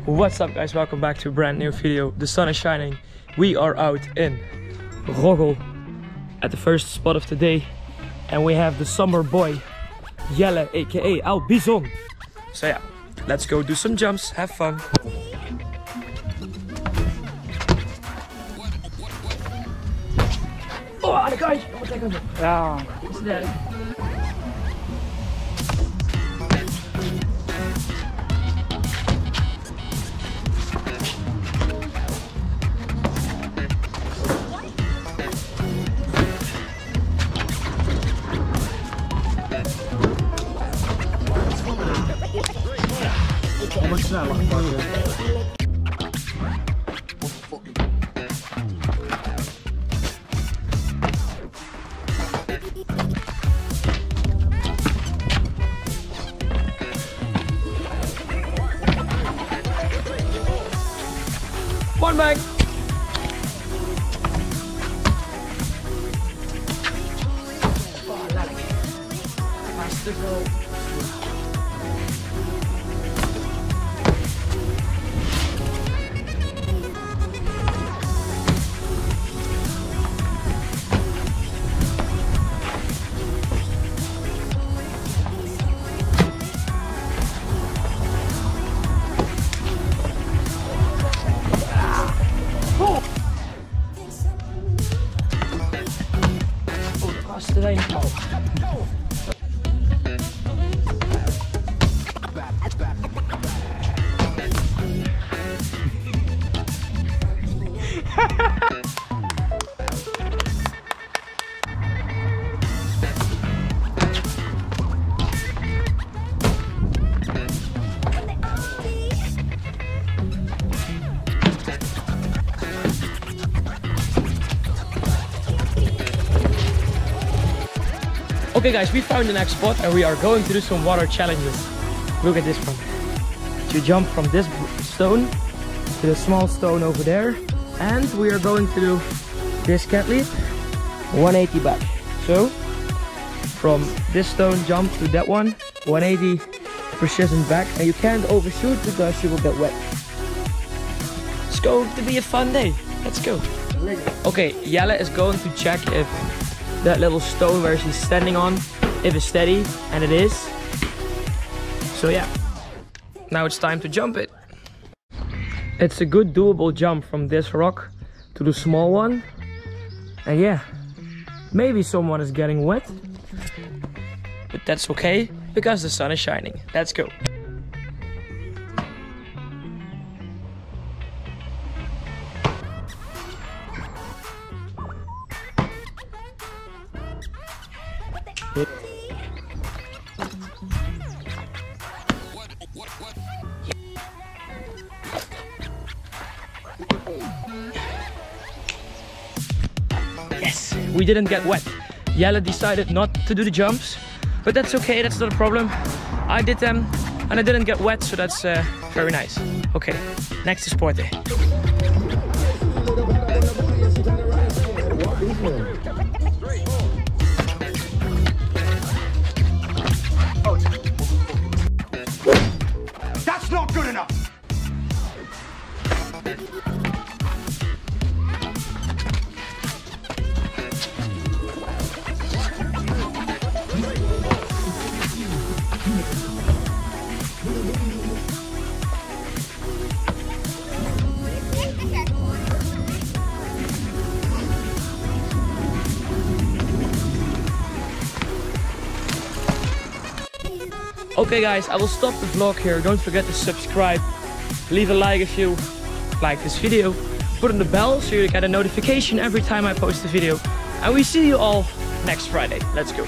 What's up guys, welcome back to a brand new video. The sun is shining. We are out in Roggel at the first spot of the day. And we have the summer boy, Jelle aka Al Bison. So yeah, let's go do some jumps, have fun. Oh, aan de kant! Ja, snel. Allemaal sneller pakken. One bag. Today. Okay guys, we found the next spot and we are going to do some water challenges. Look at this one. You jump from this stone to the small stone over there, and we are going to do this cat leap 180 back. So from this stone jump to that one, 180 precision back, and you can't overshoot because you will get wet. It's going to be a fun day. Let's go. Okay, Jelle is going to check if that little stone where she's standing on, if it's steady, and it is. So yeah, now it's time to jump it. It's a good doable jump from this rock to the small one. And yeah, maybe someone is getting wet, but that's okay because the sun is shining. Let's go. Yes, we didn't get wet. Jelle decided not to do the jumps, but that's okay, that's not a problem. I did them and I didn't get wet, so that's very nice. Okay, next is Porte. That's not good enough! Okay guys, I will stop the vlog here. Don't forget to subscribe, leave a like if you like this video, put on the bell so you get a notification every time I post a video, and we see you all next Friday. Let's go.